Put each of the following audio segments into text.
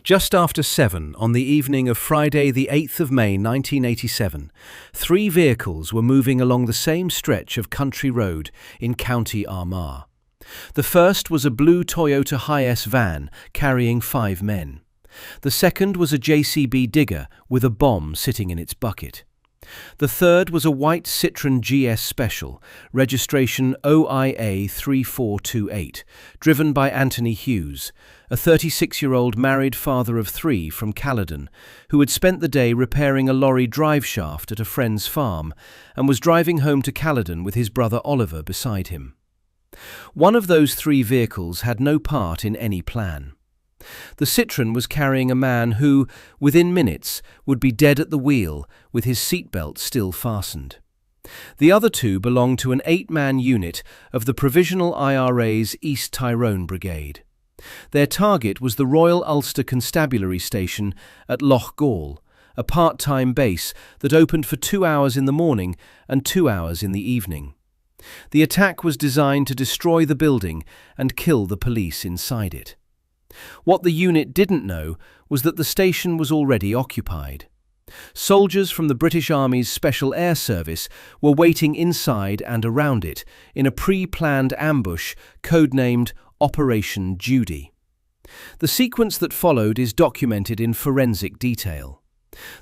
Just after 7 on the evening of Friday the 8th of May 1987, three vehicles were moving along the same stretch of country road in County Armagh. The first was a blue Toyota Hiace van carrying 5 men. The second was a JCB digger with a bomb sitting in its bucket. The third was a white Citroën GS Special, registration OIA 3428, driven by Anthony Hughes, a 36-year-old married father of 3 from Caledon, who had spent the day repairing a lorry driveshaft at a friend's farm and was driving home to Caledon with his brother Oliver beside him. One of those 3 vehicles had no part in any plan. The Citroën was carrying a man who, within minutes, would be dead at the wheel with his seatbelt still fastened. The other 2 belonged to an 8-man unit of the Provisional IRA's East Tyrone Brigade. Their target was the Royal Ulster Constabulary station at Loughgall, a part-time base that opened for 2 hours in the morning and 2 hours in the evening. The attack was designed to destroy the building and kill the police inside it. What the unit didn't know was that the station was already occupied. Soldiers from the British Army's Special Air Service were waiting inside and around it in a pre-planned ambush codenamed Operation Judy. The sequence that followed is documented in forensic detail.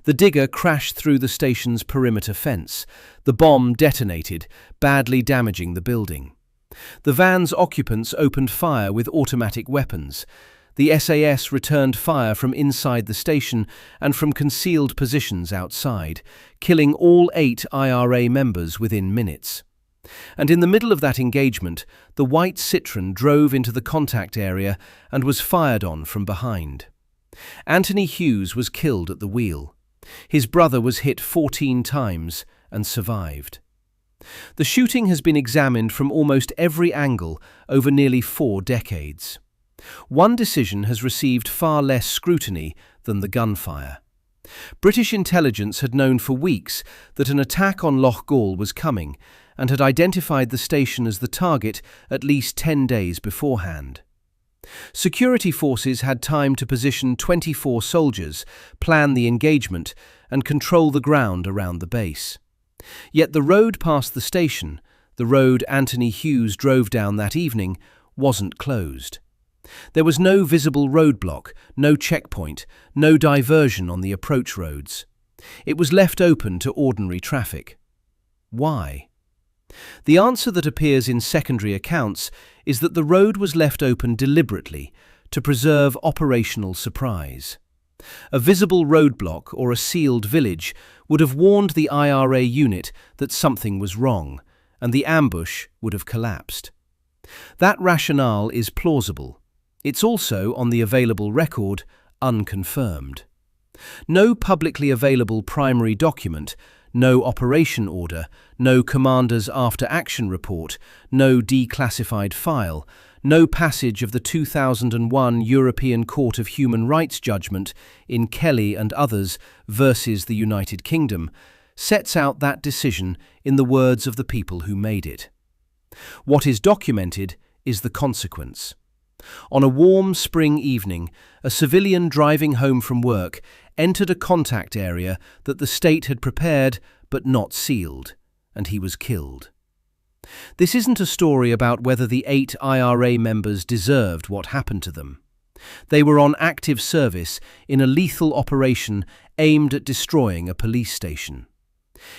The digger crashed through the station's perimeter fence. The bomb detonated, badly damaging the building. The van's occupants opened fire with automatic weapons. The SAS returned fire from inside the station and from concealed positions outside, killing all 8 IRA members within minutes. And in the middle of that engagement, the white Citroën drove into the contact area and was fired on from behind. Anthony Hughes was killed at the wheel. His brother was hit 14 times and survived. The shooting has been examined from almost every angle over nearly 4 decades. One decision has received far less scrutiny than the gunfire. British intelligence had known for weeks that an attack on Loughgall was coming and had identified the station as the target at least 10 days beforehand. Security forces had time to position 24 soldiers, plan the engagement, and control the ground around the base. Yet the road past the station, the road Anthony Hughes drove down that evening, wasn't closed. There was no visible roadblock, no checkpoint, no diversion on the approach roads. It was left open to ordinary traffic. Why? The answer that appears in secondary accounts is that the road was left open deliberately to preserve operational surprise. A visible roadblock or a sealed village would have warned the IRA unit that something was wrong, and the ambush would have collapsed. That rationale is plausible. It's also, on the available record, unconfirmed. No publicly available primary document, no operation order, no commander's after-action report, no declassified file, no passage of the 2001 European Court of Human Rights judgment in Kelly and others versus the United Kingdom sets out that decision in the words of the people who made it. What is documented is the consequence. On a warm spring evening, a civilian driving home from work entered a contact area that the state had prepared but not sealed, and he was killed. This isn't a story about whether the 8 IRA members deserved what happened to them. They were on active service in a lethal operation aimed at destroying a police station.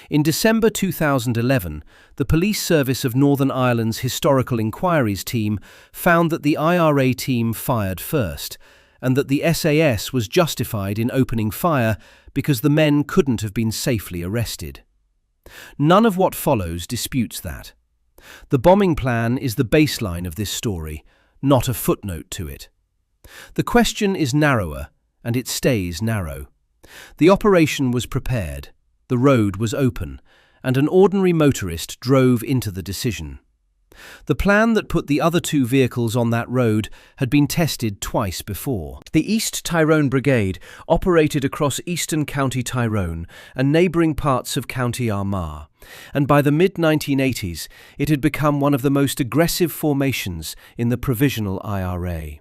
In December 2011, the Police Service of Northern Ireland's Historical Inquiries team found that the IRA team fired first, and that the SAS was justified in opening fire because the men couldn't have been safely arrested. None of what follows disputes that. The bombing plan is the baseline of this story, not a footnote to it. The question is narrower, and it stays narrow. The operation was prepared. The road was open, and an ordinary motorist drove into the decision. The plan that put the other 2 vehicles on that road had been tested twice before. The East Tyrone Brigade operated across eastern County Tyrone and neighbouring parts of County Armagh, and by the mid-1980s it had become one of the most aggressive formations in the Provisional IRA.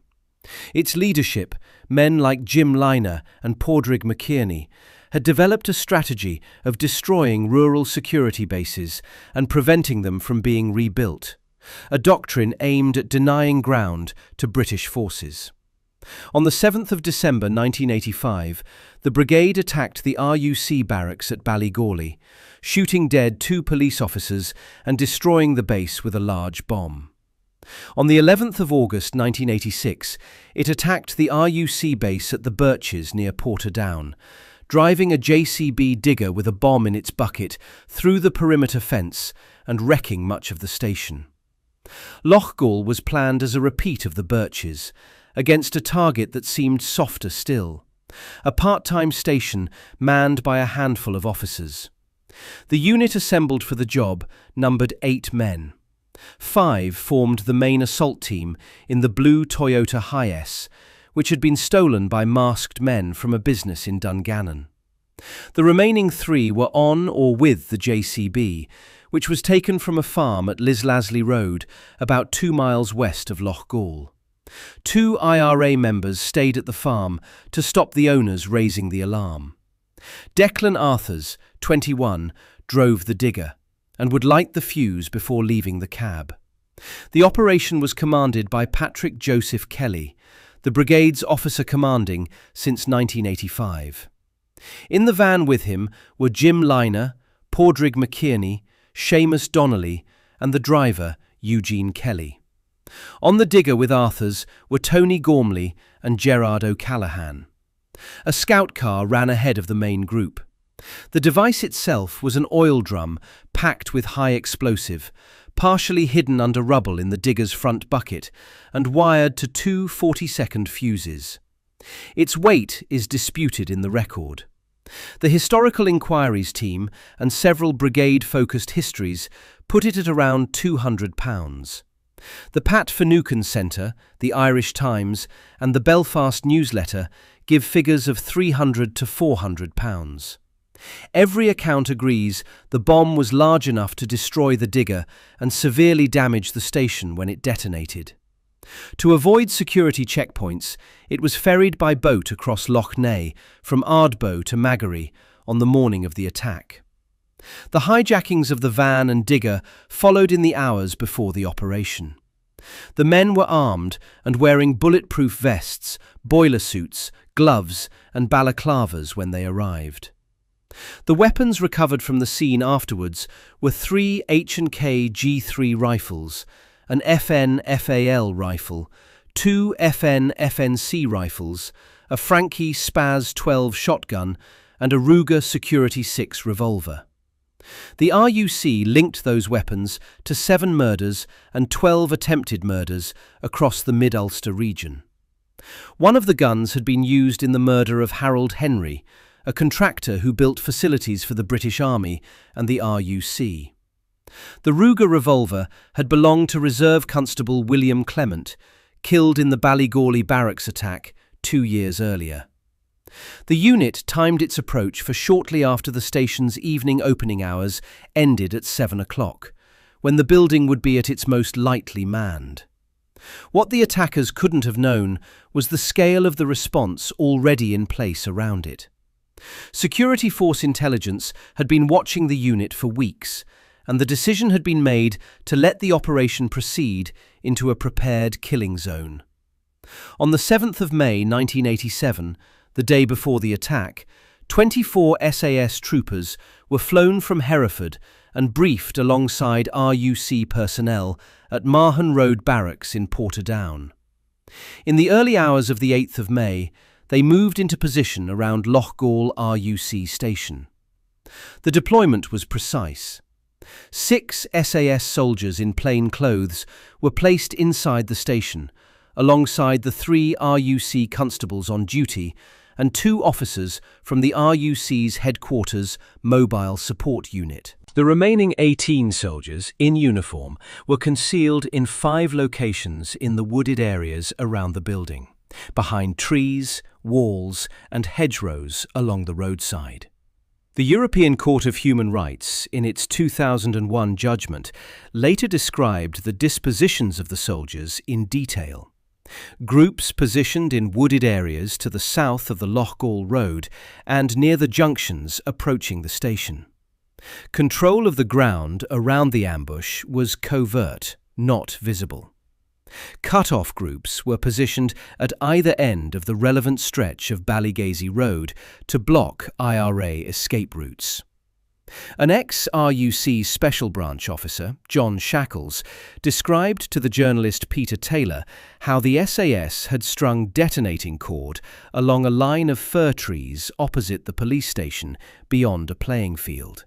Its leadership, men like Jim Liner and Padraig McKierney, had developed a strategy of destroying rural security bases and preventing them from being rebuilt, a doctrine aimed at denying ground to British forces. On the 7th of December 1985, the brigade attacked the RUC barracks at Ballygawley, shooting dead 2 police officers and destroying the base with a large bomb. On the 11th of August 1986, it attacked the RUC base at the Birches near Portadown, driving a JCB digger with a bomb in its bucket through the perimeter fence and wrecking much of the station. Loughgall was planned as a repeat of the Birches, against a target that seemed softer still, a part-time station manned by a handful of officers. The unit assembled for the job numbered 8 men. 5 formed the main assault team in the blue Toyota Hiace, which had been stolen by masked men from a business in Dungannon. The remaining 3 were on or with the JCB, which was taken from a farm at Lislasley Road, about 2 miles west of Loughgall. 2 IRA members stayed at the farm to stop the owners raising the alarm. Declan Arthurs, 21, drove the digger and would light the fuse before leaving the cab. The operation was commanded by Patrick Joseph Kelly, the brigade's officer commanding since 1985. In the van with him were Jim Liner, Padraig McKierney, Seamus Donnelly and the driver, Eugene Kelly. On the digger with Arthurs were Tony Gormley and Gerard O'Callaghan. A scout car ran ahead of the main group. The device itself was an oil drum packed with high explosive, partially hidden under rubble in the digger's front bucket and wired to 2 40-second fuses. Its weight is disputed in the record. The Historical Inquiries team and several brigade-focused histories put it at around £200. The Pat Finucane Centre, the Irish Times and the Belfast Newsletter give figures of £300 to £400. Every account agrees the bomb was large enough to destroy the digger and severely damage the station when it detonated. To avoid security checkpoints, it was ferried by boat across Lough Neagh from Ardbow to Maghery on the morning of the attack. The hijackings of the van and digger followed in the hours before the operation. The men were armed and wearing bulletproof vests, boiler suits, gloves and balaclavas when they arrived. The weapons recovered from the scene afterwards were 3 H&K G3 rifles, an FN FAL rifle, 2 FN FNC rifles, a Franke Spaz 12 shotgun and a Ruger Security 6 revolver. The RUC linked those weapons to 7 murders and 12 attempted murders across the Mid-Ulster region. One of the guns had been used in the murder of Harold Henry, a contractor who built facilities for the British Army and the RUC. The Ruger revolver had belonged to Reserve Constable William Clement, killed in the Ballygawley barracks attack 2 years earlier. The unit timed its approach for shortly after the station's evening opening hours ended at 7 o'clock, when the building would be at its most lightly manned. What the attackers couldn't have known was the scale of the response already in place around it. Security Force intelligence had been watching the unit for weeks, and the decision had been made to let the operation proceed into a prepared killing zone. On the 7th of May 1987, the day before the attack, 24 SAS troopers were flown from Hereford and briefed alongside RUC personnel at Mahon Road Barracks in Portadown. In the early hours of the 8th of May, they moved into position around Loughgall RUC station. The deployment was precise. 6 SAS soldiers in plain clothes were placed inside the station, alongside the 3 RUC constables on duty and 2 officers from the RUC's headquarters mobile support unit. The remaining 18 soldiers, in uniform, were concealed in 5 locations in the wooded areas around the building, behind trees, walls and hedgerows along the roadside. The European Court of Human Rights, in its 2001 judgment, later described the dispositions of the soldiers in detail. Groups positioned in wooded areas to the south of the Loughgall road and near the junctions approaching the station. Control of the ground around the ambush was covert, not visible. Cut-off groups were positioned at either end of the relevant stretch of Ballygazy Road to block IRA escape routes. An ex-RUC Special Branch officer, John Shackles, described to the journalist Peter Taylor how the SAS had strung detonating cord along a line of fir trees opposite the police station beyond a playing field.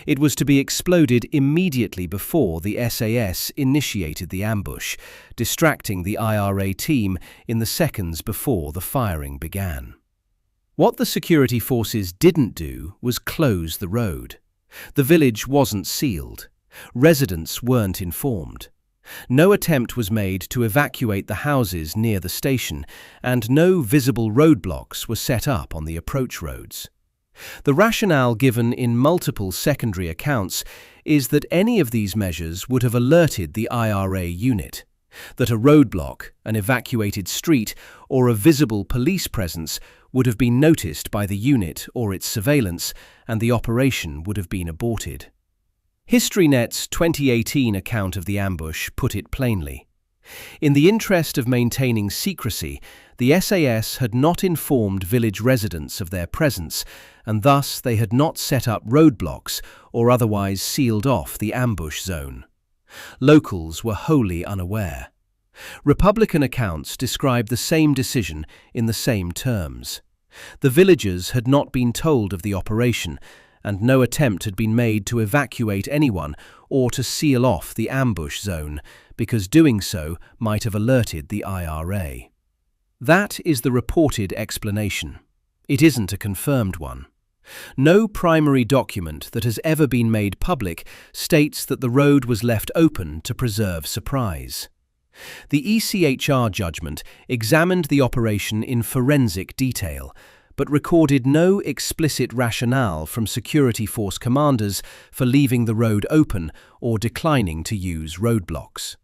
It was to be exploded immediately before the SAS initiated the ambush, distracting the IRA team in the seconds before the firing began. What the security forces didn't do was close the road. The village wasn't sealed. Residents weren't informed. No attempt was made to evacuate the houses near the station, and no visible roadblocks were set up on the approach roads. The rationale given in multiple secondary accounts is that any of these measures would have alerted the IRA unit, that a roadblock, an evacuated street, or a visible police presence would have been noticed by the unit or its surveillance, and the operation would have been aborted. HistoryNet's 2018 account of the ambush put it plainly. In the interest of maintaining secrecy, the SAS had not informed village residents of their presence, and thus they had not set up roadblocks or otherwise sealed off the ambush zone. Locals were wholly unaware. Republican accounts describe the same decision in the same terms. The villagers had not been told of the operation, and no attempt had been made to evacuate anyone or to seal off the ambush zone, because doing so might have alerted the IRA. That is the reported explanation. It isn't a confirmed one. No primary document that has ever been made public states that the road was left open to preserve surprise. The ECHR judgment examined the operation in forensic detail, but recorded no explicit rationale from security force commanders for leaving the road open or declining to use roadblocks.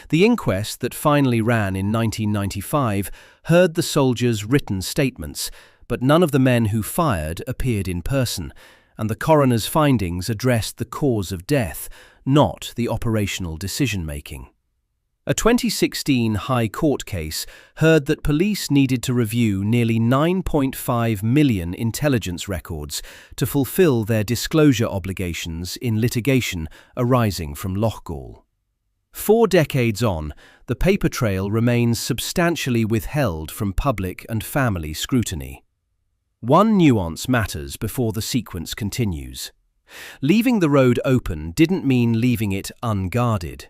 The inquest that finally ran in 1995 heard the soldiers' written statements, but none of the men who fired appeared in person, and the coroner's findings addressed the cause of death, not the operational decision-making. A 2016 High Court case heard that police needed to review nearly 9.5 million intelligence records to fulfill their disclosure obligations in litigation arising from Loughgall. 4 decades on, the paper trail remains substantially withheld from public and family scrutiny. One nuance matters before the sequence continues. Leaving the road open didn't mean leaving it unguarded.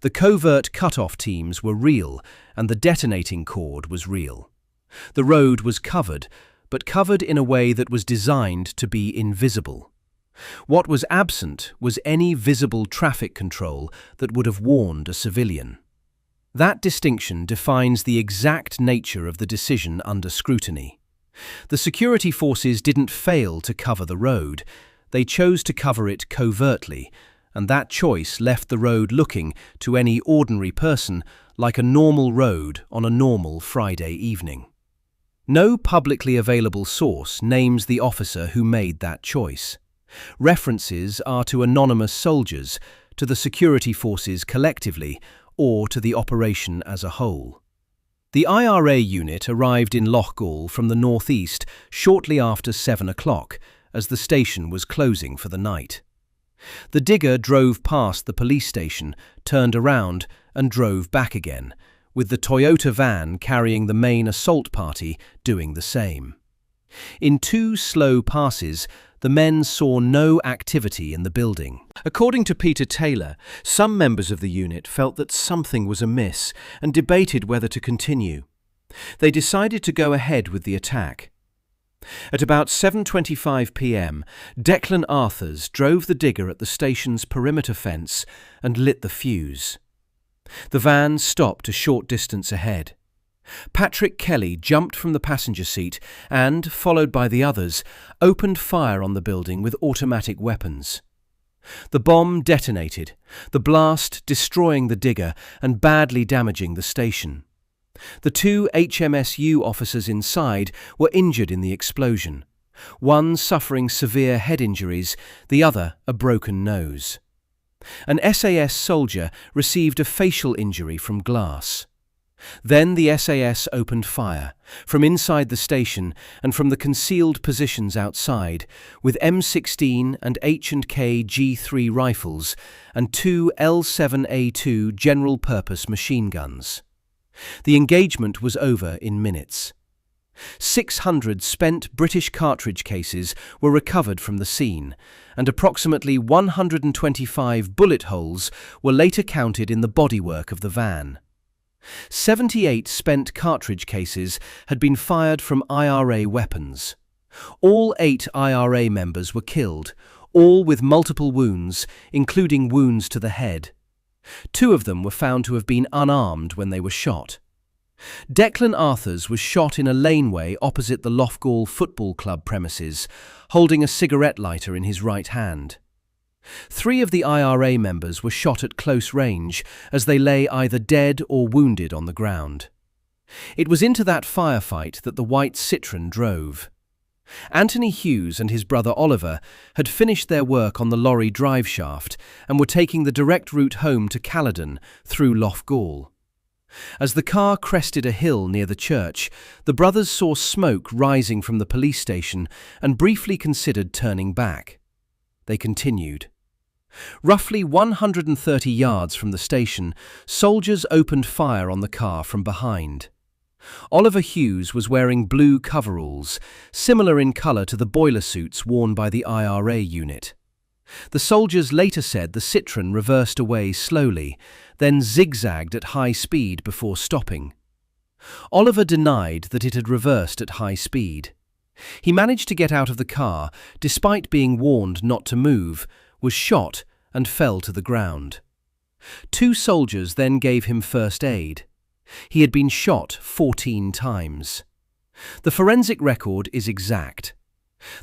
The covert cut-off teams were real, and the detonating cord was real. The road was covered, but covered in a way that was designed to be invisible. What was absent was any visible traffic control that would have warned a civilian. That distinction defines the exact nature of the decision under scrutiny. The security forces didn't fail to cover the road. They chose to cover it covertly, and that choice left the road looking, to any ordinary person, like a normal road on a normal Friday evening. No publicly available source names the officer who made that choice. References are to anonymous soldiers, to the security forces collectively, or to the operation as a whole. The IRA unit arrived in Loughgall from the northeast shortly after 7 o'clock, as the station was closing for the night. The digger drove past the police station, turned around, and drove back again, with the Toyota van carrying the main assault party doing the same. In 2 slow passes, the men saw no activity in the building. According to Peter Taylor, some members of the unit felt that something was amiss and debated whether to continue. They decided to go ahead with the attack. At about 7:25 p.m, Declan Arthurs drove the digger at the station's perimeter fence and lit the fuse. The van stopped a short distance ahead. Patrick Kelly jumped from the passenger seat and, followed by the others, opened fire on the building with automatic weapons. The bomb detonated, the blast destroying the digger and badly damaging the station. The two HMSU officers inside were injured in the explosion, one suffering severe head injuries, the other a broken nose. An SAS soldier received a facial injury from glass. Then the SAS opened fire, from inside the station and from the concealed positions outside, with M16 and H&K G3 rifles and two L7A2 general-purpose machine guns. The engagement was over in minutes. 600 spent British cartridge cases were recovered from the scene, and approximately 125 bullet holes were later counted in the bodywork of the van. 78 spent cartridge cases had been fired from IRA weapons. All 8 IRA members were killed, all with multiple wounds, including wounds to the head. 2 of them were found to have been unarmed when they were shot. Declan Arthurs was shot in a laneway opposite the Loughgall Football Club premises, holding a cigarette lighter in his right hand. 3 of the IRA members were shot at close range as they lay either dead or wounded on the ground. It was into that firefight that the white Citroën drove. Anthony Hughes and his brother Oliver had finished their work on the lorry driveshaft and were taking the direct route home to Caledon through Loughgall. As the car crested a hill near the church, the brothers saw smoke rising from the police station and briefly considered turning back. They continued. Roughly 130 yards from the station, soldiers opened fire on the car from behind. Oliver Hughes was wearing blue coveralls, similar in colour to the boiler suits worn by the IRA unit. The soldiers later said the Citroën reversed away slowly, then zigzagged at high speed before stopping. Oliver denied that it had reversed at high speed. He managed to get out of the car, despite being warned not to move, was shot and fell to the ground. 2 soldiers then gave him first aid. He had been shot 14 times. The forensic record is exact.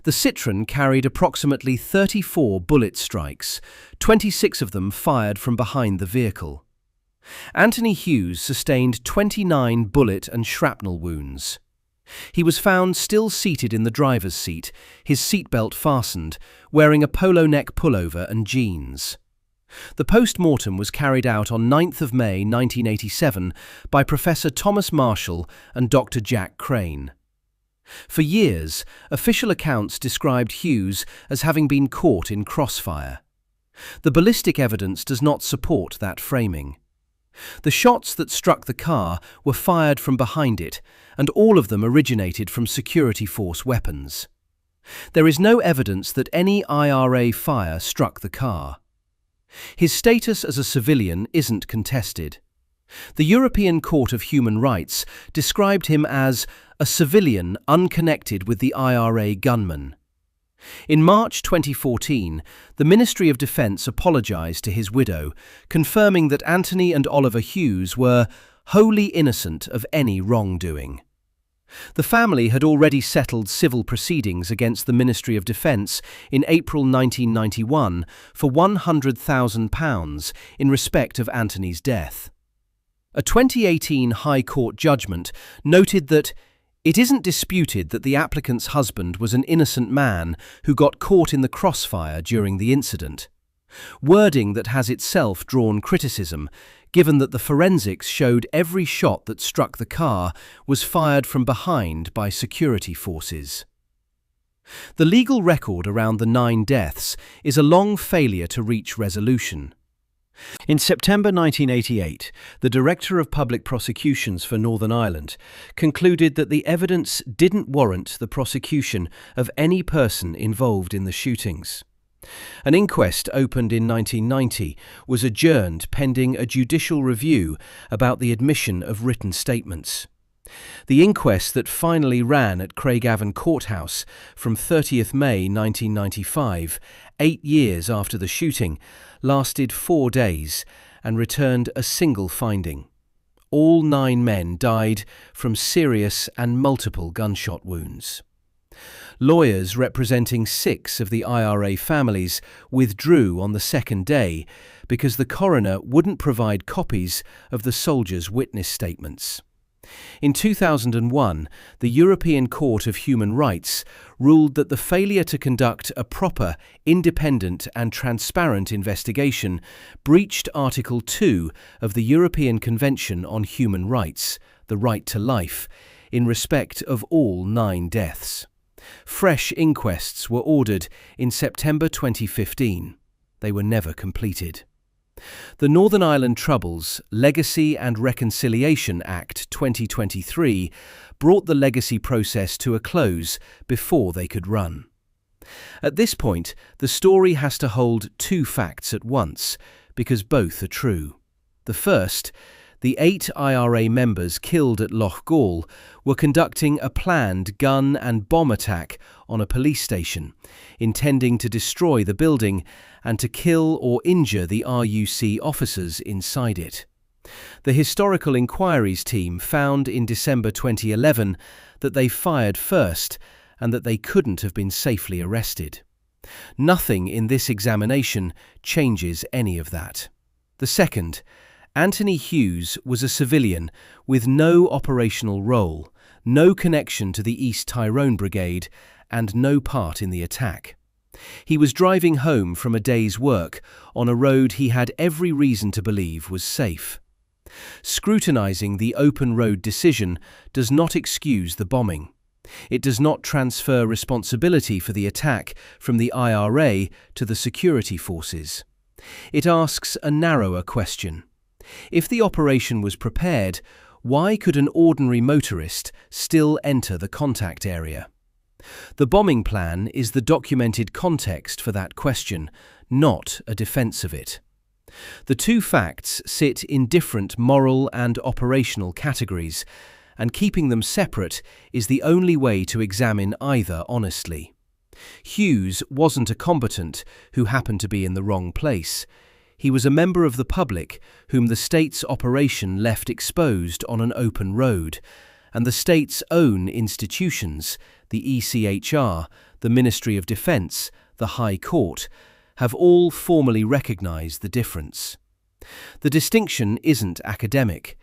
The Citroën carried approximately 34 bullet strikes, 26 of them fired from behind the vehicle. Anthony Hughes sustained 29 bullet and shrapnel wounds. He was found still seated in the driver's seat, his seatbelt fastened, wearing a polo neck pullover and jeans. The post-mortem was carried out on 9th of May 1987 by Professor Thomas Marshall and Dr. Jack Crane. For years, official accounts described Hughes as having been caught in crossfire. The ballistic evidence does not support that framing. The shots that struck the car were fired from behind it, and all of them originated from security force weapons. There is no evidence that any IRA fire struck the car. His status as a civilian isn't contested. The European Court of Human Rights described him as a civilian unconnected with the IRA gunman. In March 2014, the Ministry of Defence apologised to his widow, confirming that Anthony and Oliver Hughes were wholly innocent of any wrongdoing. The family had already settled civil proceedings against the Ministry of Defence in April 1991 for £100,000 in respect of Anthony's death. A 2018 High Court judgment noted that it isn't disputed that the applicant's husband was an innocent man who got caught in the crossfire during the incident. Wording that has itself drawn criticism, given that the forensics showed every shot that struck the car was fired from behind by security forces. The legal record around the 9 deaths is a long failure to reach resolution. In September 1988, the Director of Public Prosecutions for Northern Ireland concluded that the evidence didn't warrant the prosecution of any person involved in the shootings. An inquest opened in 1990 was adjourned pending a judicial review about the admission of written statements. The inquest that finally ran at Craigavon Courthouse from 30th May 1995, 8 years after the shooting, lasted 4 days and returned a single finding. All 9 men died from serious and multiple gunshot wounds. Lawyers representing 6 of the IRA families withdrew on the second day because the coroner wouldn't provide copies of the soldiers' witness statements. In 2001, the European Court of Human Rights ruled that the failure to conduct a proper, independent and transparent investigation breached Article 2 of the European Convention on Human Rights, the right to life, in respect of all 9 deaths. Fresh inquests were ordered in September 2015. They were never completed. The Northern Ireland Troubles Legacy and Reconciliation Act 2023 brought the legacy process to a close before they could run. At this point, the story has to hold 2 facts at once, because both are true. The first, the 8 IRA members killed at Loughgall were conducting a planned gun and bomb attack on a police station, intending to destroy the building and to kill or injure the RUC officers inside it. The Historical Inquiries team found in December 2011 that they fired first and that they couldn't have been safely arrested. Nothing in this examination changes any of that. The second, Anthony Hughes was a civilian with no operational role, no connection to the East Tyrone Brigade, and no part in the attack. He was driving home from a day's work on a road he had every reason to believe was safe. Scrutinising the open road decision does not excuse the bombing. It does not transfer responsibility for the attack from the IRA to the security forces. It asks a narrower question. If the operation was prepared, why could an ordinary motorist still enter the contact area? The bombing plan is the documented context for that question, not a defence of it. The 2 facts sit in different moral and operational categories, and keeping them separate is the only way to examine either honestly. Hughes wasn't a combatant who happened to be in the wrong place. He was a member of the public whom the state's operation left exposed on an open road, and the state's own institutions, the ECHR, the Ministry of Defence, the High Court, have all formally recognised the difference. The distinction isn't academic.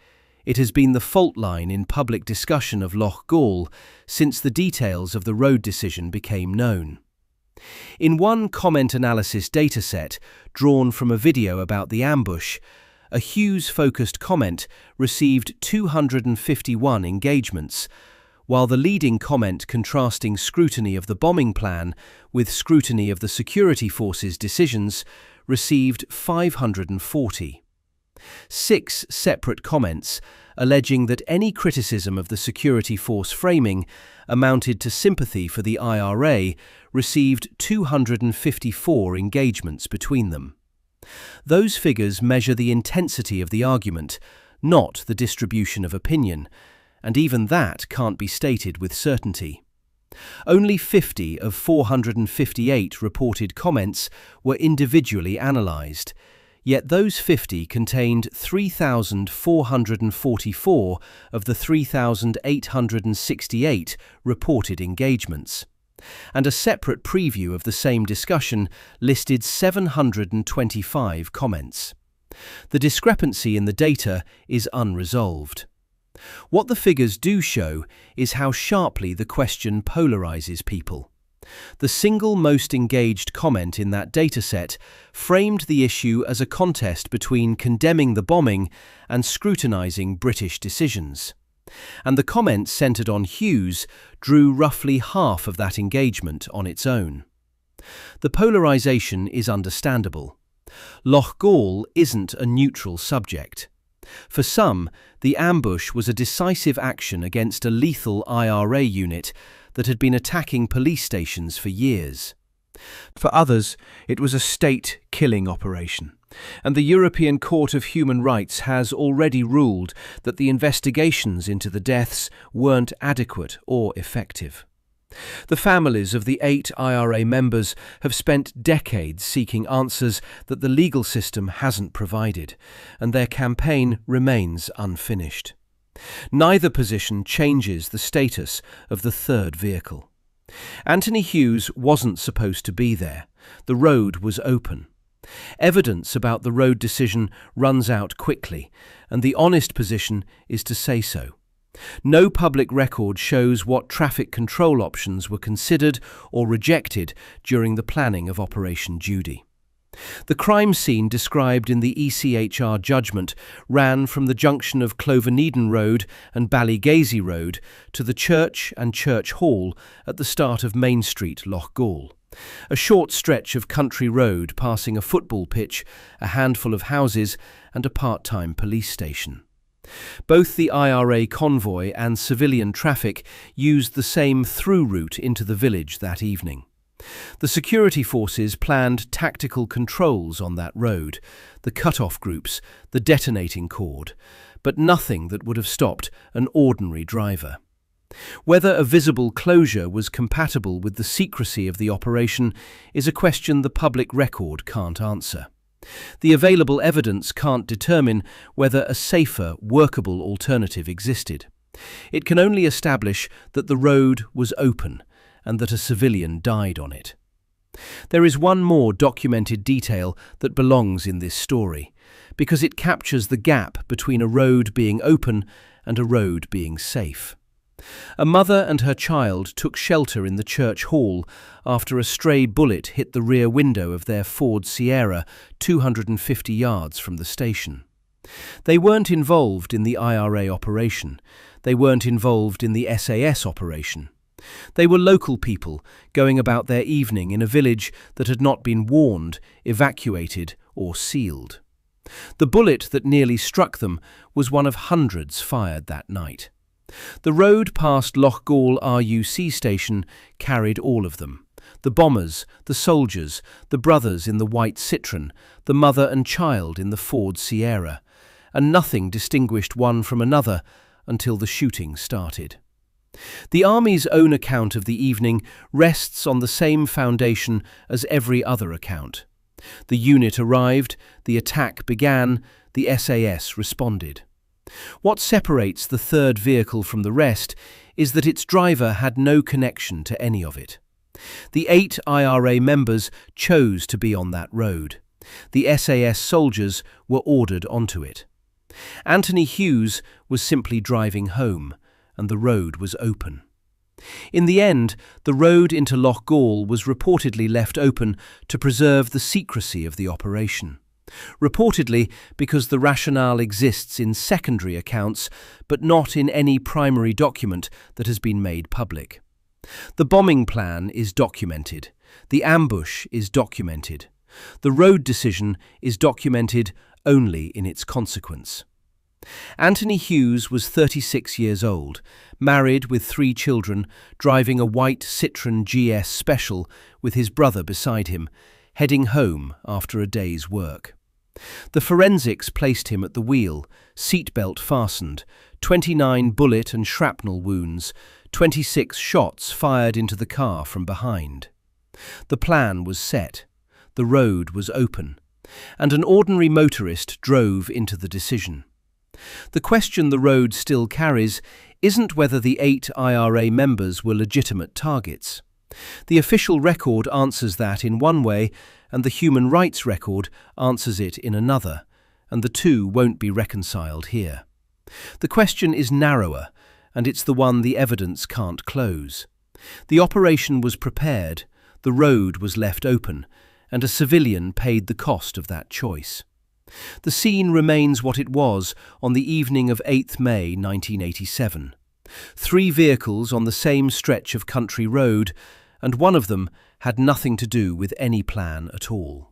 It has been the fault line in public discussion of Loughgall since the details of the road decision became known. In one comment analysis dataset drawn from a video about the ambush, a Hughes-focused comment received 251 engagements, while the leading comment contrasting scrutiny of the bombing plan with scrutiny of the security forces' decisions received 540. 6 separate comments alleging that any criticism of the security force framing amounted to sympathy for the IRA received 254 engagements between them. Those figures measure the intensity of the argument, not the distribution of opinion, and even that can't be stated with certainty. Only 50 of 458 reported comments were individually analysed, yet those 50 contained 3,444 of the 3,868 reported engagements. And a separate preview of the same discussion listed 725 comments. The discrepancy in the data is unresolved. What the figures do show is how sharply the question polarises people. The single most engaged comment in that dataset framed the issue as a contest between condemning the bombing and scrutinising British decisions. And the comment centred on Hughes drew roughly half of that engagement on its own. The polarisation is understandable. Loughgall isn't a neutral subject. For some, the ambush was a decisive action against a lethal IRA unit that had been attacking police stations for years. For others, it was a state-killing operation, and the European Court of Human Rights has already ruled that the investigations into the deaths weren't adequate or effective. The families of the 8 IRA members have spent decades seeking answers that the legal system hasn't provided, and their campaign remains unfinished. Neither position changes the status of the third vehicle. Anthony Hughes wasn't supposed to be there. The road was open. Evidence about the road decision runs out quickly, and the honest position is to say so. No public record shows what traffic control options were considered or rejected during the planning of Operation Judy. The crime scene described in the ECHR judgment ran from the junction of Cloveneden Road and Ballygazey Road to the church and church hall at the start of Main Street, Loughgall, a short stretch of country road passing a football pitch, a handful of houses and a part-time police station. Both the IRA convoy and civilian traffic used the same through route into the village that evening. The security forces planned tactical controls on that road, the cut-off groups, the detonating cord, but nothing that would have stopped an ordinary driver. Whether a visible closure was compatible with the secrecy of the operation is a question the public record can't answer. The available evidence can't determine whether a safer, workable alternative existed. It can only establish that the road was open and that a civilian died on it. There is one more documented detail that belongs in this story, because it captures the gap between a road being open and a road being safe. A mother and her child took shelter in the church hall after a stray bullet hit the rear window of their Ford Sierra 250 yards from the station. They weren't involved in the IRA operation. They weren't involved in the SAS operation. They were local people going about their evening in a village that had not been warned, evacuated or sealed. The bullet that nearly struck them was one of hundreds fired that night. The road past Loughgall RUC station carried all of them. The bombers, the soldiers, the brothers in the white Citroën, the mother and child in the Ford Sierra, and nothing distinguished one from another until the shooting started. The Army's own account of the evening rests on the same foundation as every other account. The unit arrived, the attack began, the SAS responded. What separates the third vehicle from the rest is that its driver had no connection to any of it. The 8 IRA members chose to be on that road. The SAS soldiers were ordered onto it. Anthony Hughes was simply driving home, and the road was open. In the end, the road into Loughgall was reportedly left open to preserve the secrecy of the operation. Reportedly because the rationale exists in secondary accounts, but not in any primary document that has been made public. The bombing plan is documented. The ambush is documented. The road decision is documented only in its consequence. Anthony Hughes was 36 years old, married with 3 children, driving a white Citroën GS Special with his brother beside him, heading home after a day's work. The forensics placed him at the wheel, seatbelt fastened, 29 bullet and shrapnel wounds, 26 shots fired into the car from behind. The plan was set. The road was open, and an ordinary motorist drove into the decision. The question the road still carries isn't whether the 8 IRA members were legitimate targets. The official record answers that in one way, and the human rights record answers it in another, and the two won't be reconciled here. The question is narrower, and it's the one the evidence can't close. The operation was prepared, the road was left open, and a civilian paid the cost of that choice. The scene remains what it was on the evening of 8th May 1987. 3 vehicles on the same stretch of country road, and one of them had nothing to do with any plan at all.